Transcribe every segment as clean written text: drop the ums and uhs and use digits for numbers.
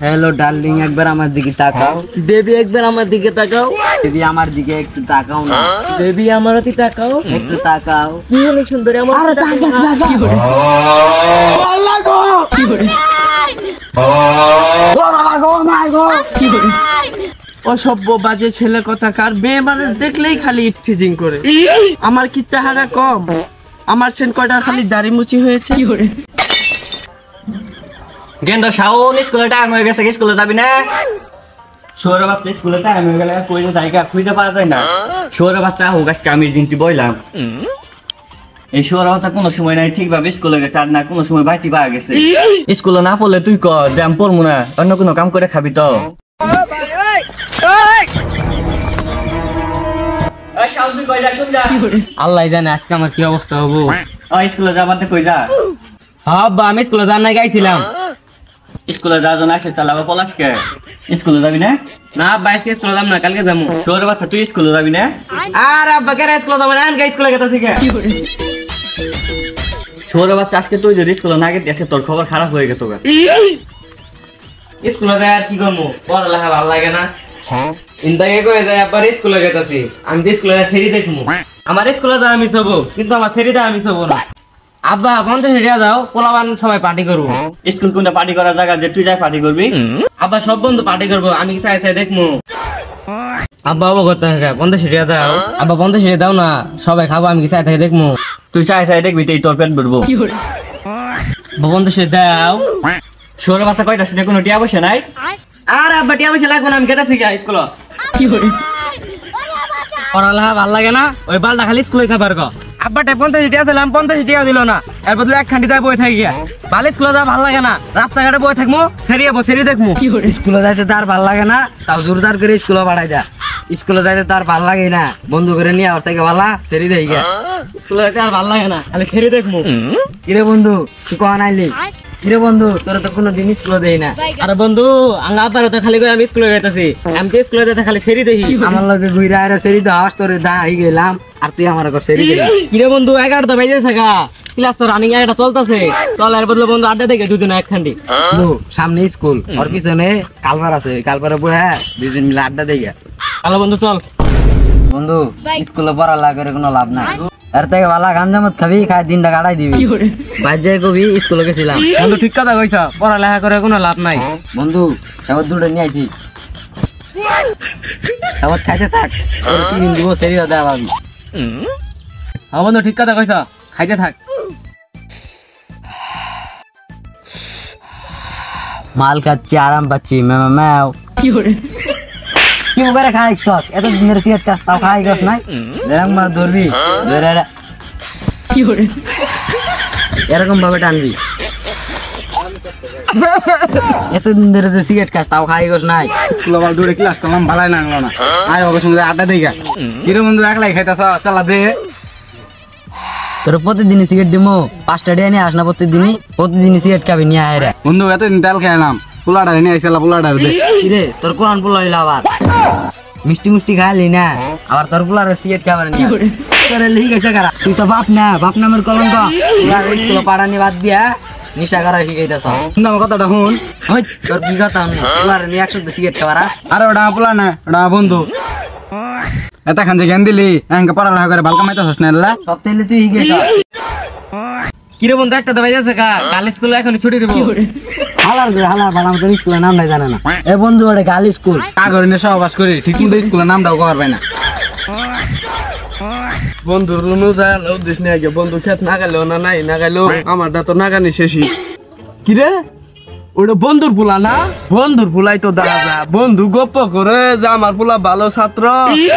Hello darling एक बार আমার দিকে তাকাও বেবি একবার আমার দিকে তাকাও বেবি আমার দিকে একটু তাকাও না বেবি আমার দিকে তাকাও একটু তাকাও কি হলো সুন্দরী আমার আরে তাকাও কি করে আল্লাহ গো কি করে ও বাবা গো মাই গো কি করে অসভ্য বাজে ছেলে কথাকার মেয়ে মানুষ দেখলেই খালি ইফটিজিং করে আমার কি চেহারা কম আমার সেন কয়টা খালি দাড়ি মুচি হয়েছে কি করে গেন্দা শাওন স্কুলে টাইম হয়ে গেছে স্কুলে যাবি না শোরে বাচ্চা স্কুলে টাইম হয়ে গেলে কইতে জায়গা খুঁজে পাওয়া যায় না শোরে বাচ্চা হোক আজকে আমি দিনটি বইলাম এই শোরে বাচ্চা কোনো সময় নাই ঠিকভাবে স্কুলে গেছে আর না কোনো সময় বাইটি পাওয়া গেছে স্কুলে না পড়লে তুই ক জ্যাম পড়বো না অন্য কোনো কাম করে খাবি তো আল্লাহ জানে আজকে আমার কি অবস্থা হবো স্কুলে যাবার কই যা হ্যাঁ বা আমি স্কুলে যান না গাইছিলাম স্কুলে যাওয়ার জন্য আসে তাহলে আবার পলাশকে স্কুলে যাবি না না বাইশ স্কুলে যাম না কালকে যাবো শোরে বাচ্চা তুই স্কুলে যাবি না আর আব্বা কেন স্কুলে যাবো না গাই স্কুলে গেছে কি করে শোরে বাচ্চা আজকে তুই যদি স্কুলে না গেতে আসে তোর খবর খারাপ হয়ে গেত স্কুলে যায় আর কি করবো পড়ালেখা ভালো লাগে না ইন্দাকে কয়ে যায় আবার স্কুলে গেতাছি আমি তো স্কুলে সেরি দেখবো আমার স্কুলে যা আমি সবো কিন্তু আমার সেরি দা আমি সবো না আব্বা 50 টাকা দাও পোলাবান সবাই পার্টি করবো স্কুল কোনটা পার্টি করার জায়গা যে তুই যাই পার্টি করবি আব্বা সব বন্ধু পার্টি করবো আমি চাই চাই দেখবো আব্বা বাবা করতে থাকে 50 টাকা দাও আব্বা 50 টাকা দাও না সবাই খাবো আমি চাই থাকে দেখবো তুই চাই চাই দেখবি তুই তোর পেট ভরবো 50 টাকা দাও শোরে বাচ্চা কয়টা শুনে কোনো টিয়া বসে নাই আর আব্বা টিয়া পয়সা লাগবে না আমি গেতাছি গা স্কুল কি করে পড়ালেখা ভাল লাগে না ওই বালটা খালি স্কুলে খাবার গো আব্বা 50 টাকা ছিলাম 50 টাকা দিল না এর বদলে এক খান্ডি যাই বই থাকি গিয়া বাল স্কুলে যা ভাল লাগে না রাস্তাঘাটে বই থাকমু সেরি দেখমু কি করে স্কুলে যাইতে তার ভালো লাগে না তাও জোরদার করে স্কুলে পাঠাই যা স্কুলে যাইতে তার ভালো লাগে না বন্ধু করে নিয়ে আর সাইকে ভালা সেরি দেই গিয়া স্কুলে যাইতে আর ভাল লাগে না খালি সেরি দেখমু কিরে বন্ধু তুই কোয়া নাইলি কিরে বন্ধু তোর তো কোনো দিন স্কুলে দেই না আরে বন্ধু আঙ্গা আপারে তো খালি কই আমি স্কুলে যাইতাছি আমি তো স্কুলে যাইতে খালি সেরি দেখি আমার লগে ঘুরে আইরা সেরি দাস তোরে দা হই গেলাম আর তুই আমার ঘর সেরি দিলি কিরে বন্ধু 11টা বাজে থাকা ক্লাস তো রানিং এটা চলতেছে চল এর বদলে বন্ধু আড্ডা থেকে দুজন এক খান্ডি বন্ধু সামনে স্কুল আর পিছনে কালবার আছে কালবারে বসে দুজন মিলে আড্ডা দেই গা হ্যালো বন্ধু চল বন্ধু স্কুলে পড়ালেখা করে কোনো লাভ নাই এর থেকে ভালো গাঞ্জামত খাবি খাই দিনটা কাটাই দিবি বাজ্যায় কবি স্কুলে গেছিলাম বন্ধু ঠিক কথা কইছ পড়ালেখা করে কোনো লাভ নাই বন্ধু এবার দুটো নিয়ে আইছি এবার খাইতে থাক তোর 3 দিন দিব সেরি হতে পারবি হ্যাঁ বন্ধু ঠিক কথা কইছ খাইতে থাক মাল খাচ্ছি আরাম পাচ্ছি ম্যাও কি করে খাই সব এত দিনের সিগারেট কাজ তাও খাই গছ নাই এরকম ভাবে ধরবি ধরে এরকম ভাবে টানবি এতদিন ধরে তো সিগারেট খাস তাও খাই গছ নাই স্কুল আবার দূরে ক্লাস করলাম ভালাই লাগলো না আয় বাবার সঙ্গে আড্ডা দেই গা কিরে বন্ধু একলাই খাইতাছ চালা দে তোর প্রতিদিনই সিগারেট দিমো 5টা টাকা নিয়ে আস না প্রতিদিনই সিগারেট খাবি নিয়ে আয় রে বন্ধু এতদিন তেল খাইলাম পোলাটা নিয়ে আইছিলা পোলাটা দে কিরে তোর কোন পোলা হইলো আবার মিষ্টি খাইলি না আবার তোর পোলার সিগারেট খাবার নিয়ে তোর লিখে গেছে কারা তুই তো বাপ নামের কলঙ্ক স্কুল পাড়ানি বাদ দিয়া নিশা করা শিখাইতেছ বন্ধু আমার কথাটা শুন ওই তোর কি কথা পোলার নিয়ে 100 সিগারেট খাবার আরে ওটা পোলা না ওটা বন্ধু এটা খান যে জ্ঞান দিলি এঙ্কা পড়ালেখা করে ভালকা মাইতাছস না এলা সব তাইলে তুই শিখাইছ কিরে বন্ধু একটা তো বাজে কা কাল স্কুলে এখন ছুটি দেব হালার বানাম তোর স্কুলের নাম নাই জানে না এ বন্ধু ওটা গালি স্কুল কাগরে নিয়ে সহবাস করি ঠিক মতো স্কুলের নামটাও কবার পাই না বন্ধু রুনু যায় উদ্দেশ্য নিয়ে আগে বন্ধু খেত না গেলেও না নাই না গেলেও আমারটা তো নাগানি শেষই কিরে ওটা বন্ধুর পোলা না বন্ধুর পোলাই তো দেখা যায় বন্ধু গপ্প করে যে আমার পোলা ভালো ছাত্র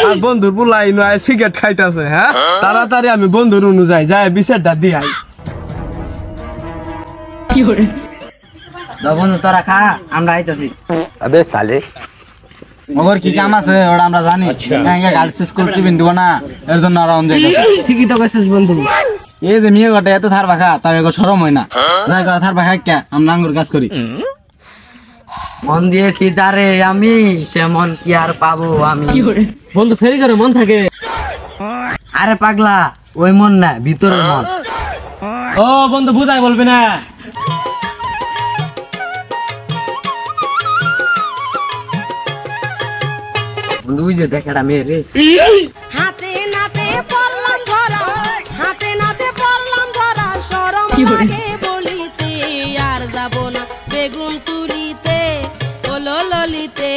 আর বন্ধুর পোলা নয় সিগারেট খাইতেছে হ্যাঁ তাড়াতাড়ি আমি বন্ধুর অনুযায়ী যায় বিচারটা দিয়ে আই বন্ধু তোরা খা আমরা আইতাছি আবে সালে ওর কি কাম আছে ওটা আমরা জানি এঙ্কা গার্লস স্কুল টিফিন দিব না এর জন্য আর অন যাইতাছে ঠিকই তো কইছিস বন্ধু এই যে মেয়ে গটে এত থার বাখা তাও এগো শরম হয় না যাই করে থার বাখা কে আমরা আঙ্গুর কাজ করি মন দিয়েছি যারে আমি সে মন কি আর পাবো আমি বন্ধু সেরি করে মন থাকে আরে পাগলা ওই মন না ভিতরের মন ও বন্ধু বুঝাই বলবি না বন্ধু ওই যে দেখ এটা মেয়ে রে। হাতে নাতে পড়লাম ধরা, হাতে নাতে পড়লাম ধরা, শরম লাগে বলিতে আর যাব না বেগুন তুলিতে ওলো ললিতে।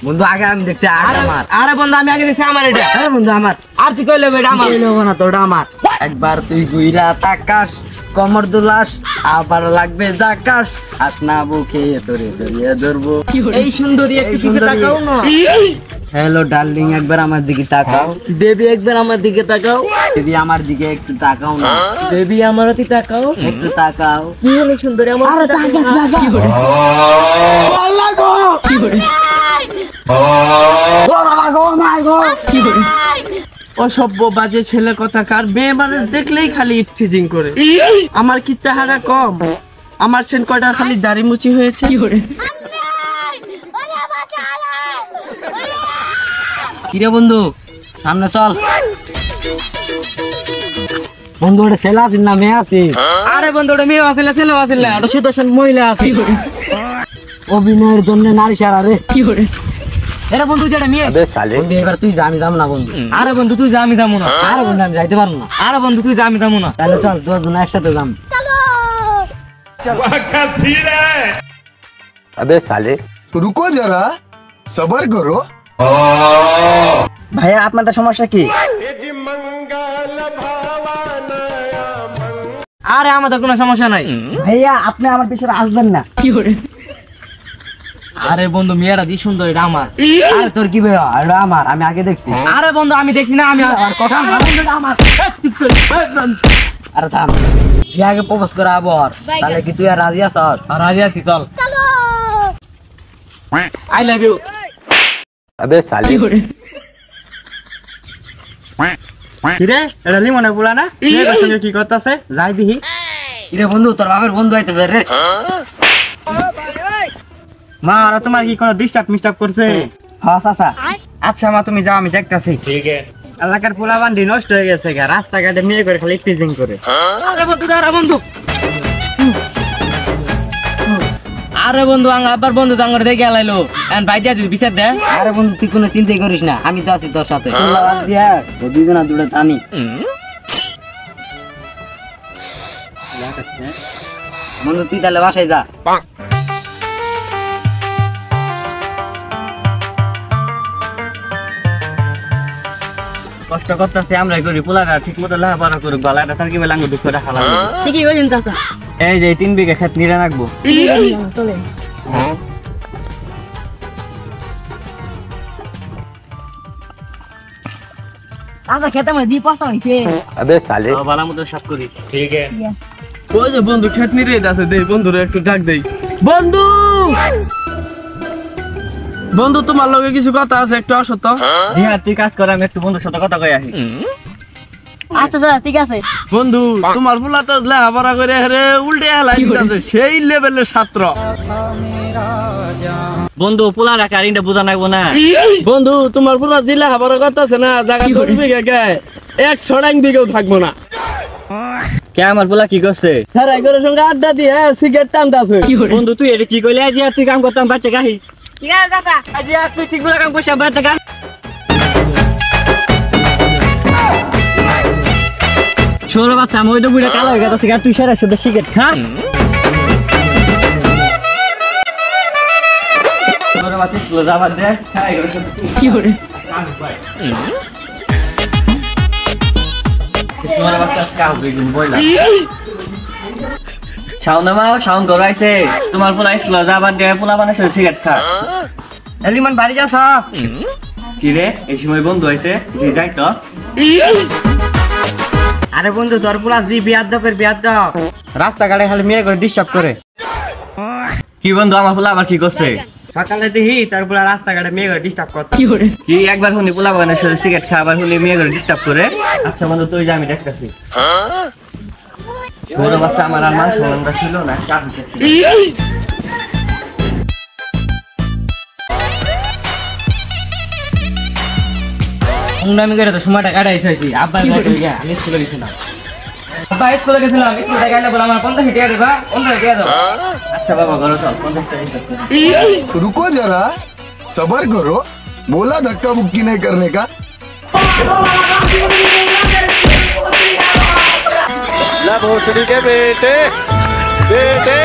বন্ধু আগে আমি দেখছি আর আমার। আরে বন্ধু আমি আগে দেখছি আমার এটা। আরে বন্ধু আমার। আর তুই কইলে এটা আমার। কইলো না তোটা আমার। একবার তুই গুইরা তাকাস কমর দুলাস আবার লাগবে জাকাস আসনা বুকে তোরে ধরিয়ে ধরবো। এই সুন্দরী একটু পিছে তাকাও না। হ্যালো ডার্লিং একবার আমার দিকে তাকাও। বেবি একবার আমার দিকে তাকাও। বেবি আমার দিকে একটু তাকাও না। বেবি আমার দিকে তাকাও। একটু তাকাও। কি হলো সুন্দরী আমার? আরে তাকাও। অসভ্য বাজে ছেলে কথাকার, মেয়ে মানুষ দেখলেই খালি ইফটিজিং করে। আমার কি চাহারা কম? আমার সেন কয়টা খালি দাড়ি মুচি হয়েছে। কিরে বন্ধু সামনে চল। বন্ধু ওটা ছেলে আছে না মেয়ে আছে? আরে বন্ধু ওটা মেয়ে আছে না ছেলে আছে না? ওটা সুদর্শন মহিলা আছে। অভিনয়ের জন্য নারী সারা রে। এরা বন্ধু যেটা মেয়ে। বন্ধু এবার তুই যা আমি যাবো না বন্ধু। আরে বন্ধু তুই যা আমি যাবো না। আরে বন্ধু আমি যাইতে পারবো না। আরে বন্ধু তুই যা আমি যাবো না। তাহলে চল দুজন একসাথে যাম। अबे साले रुको जरा सबर करो। ভাইয়া আপনাদের সমস্যা কি? আরে আমাদের কোনো সমস্যা নাই। ভাইয়া আপনি আমার পিছনে আসবেন না। আরে বন্ধু মেয়েটা যে সুন্দর এটা আমার। আরে তোর কি ভাইয়া এটা আমার, আমি আগে দেখছি। আরে বন্ধু আমি দেখছি না আমি আর কথা না। আরে থাম, যে আগে প্রপোজ করা আবার তাহলে কি তুই আর রাজি আছ? আর রাজি আছি চল। I love you. अबे साले কিরে এটা লিমনে পোলা না? মেয়েটার সঙ্গে কি করতেছে যাই দিহি। ইরে বন্ধু তোর বাপের বন্ধু আইতেছে রে। মা আর তোমার কি কোনো ডিস্টার্ব মিস্টার্ব করছে? হ্যাঁ চাচা। আচ্ছা মা তুমি যাও আমি দেখতাছি। ঠিক আছে। এলাকার পোলা বান্ডি নষ্ট হয়ে গেছে গা, রাস্তাঘাটে মেয়ে করে খালি পিজিং করে। আরে বন্ধু আরে বন্ধু। আরে বন্ধু আবার বন্ধু তাঙ্গরে দেখে আলাইলো। এন্ড ভাই দিয়া যদি বিচার দে। আরে বন্ধু তুই কোনো চিন্তাই করিস না, আমি তো আছি তোর সাথে। দিয়া তো দুজনা দূরে টানি। বন্ধু তুই তাহলে বাসায় যা। কষ্ট করতেছে আমরাই করি, পোলাটা ঠিক মতো লেখাপড়া করুক, গলাটা তার কি বেলাঙ্গ দুঃখ রাখা লাগবে। ঠিকই বলেন চাচা। এই যে 3 বিঘা ক্ষেত নিরে রাখবো। চাচা খেতে মধ্যে 2 পয়সা হইছে। अबे साले ভালো মতো সাফ করি। ঠিক আছে। ওই যে বন্ধু খেত নিরে আছে, দেই বন্ধুরে একটু ডাক দেই। বন্ধু বন্ধু তোমার লগে কিছু কথা আছে, একটু আসো তো। জি হ্যাঁ তুই কাজ কর, আমি একটু বন্ধুর সাথে কথা কই আসি। আচ্ছা স্যার ঠিক আছে। বন্ধু তোমার পোলা তো লেখাপড়া করে রে উল্টে হেলাই দিতেছে, সেই লেভেলের ছাত্র। বন্ধু পোলাটা কারিনটা বুঝা নাগবো না। বন্ধু তোমার পোলা যে লেখাপড়া করতেছে না, জায়গা 10 বিঘা গে 1 বিঘাও থাকবো না। কে আমার পোলা কি করছে? স্যার একজনের সঙ্গে আড্ডা দিয়ে সিগারেট টানতেছে। বন্ধু তুই এটা কি কইলে? আজ তুই কাম করতাম বাড়তে গাহি। ঠিক আছে চাচা। আজ তুই ঠিক বলে কাম করছিস বাড়তে গা। ছোট বাচ্চা আমি ওই তো বুড়া কালো হয়ে গেছে, তুই সারা শুধু সিগারেট খা। ছোট বাচ্চা স্কুলে যাবার দে। কি করে? ছোট বাচ্চা কাউ বেগুন বইলা। শাওন মাও শাওন গরাইছে, তোমার পোলা স্কুলে যাবার দে, পোলা মানে সিগারেট খা। এলিমান বাড়ি যাস? কি রে এই সময় বন্ধু আইছে, যে যাই তো। আরে বন্ধু তোর পোলা জি বিয়াদবের বিয়াদব, রাস্তাঘাটে খালি মেয়ে করে ডিস্টার্ব করে। কি বন্ধু আমার পোলা আবার কি করছে? সকালে দেখি তার পোলা রাস্তাঘাটে মেয়ে করে ডিস্টার্ব করতে। কি করে? কি একবার শুনি পোলা বাগানে সিগারেট খা, আবার শুনি মেয়ে করে ডিস্টার্ব করে। আচ্ছা বন্ধু তুই যা আমি দেখতেছি। ছোট বাচ্চা আমার আর মান সম্মানটা ছিল না, কাজ করতে। মুন্ডামি করে তো সময়টা কাটাইছি। আব্বা আমি স্কুলে গেছিলাম। আব্বা স্কুলে গেছিলাম, স্কুলে গেলে বলে আমার 50 টাকা দেবা, 50 টাকা দাও। আচ্ছা বাবা ঘরে চল, 50 টাকা। रुको जरा सबर करो। बोला धक्का मुक्की नहीं करने का। भोसड़ी के बेटे बेटे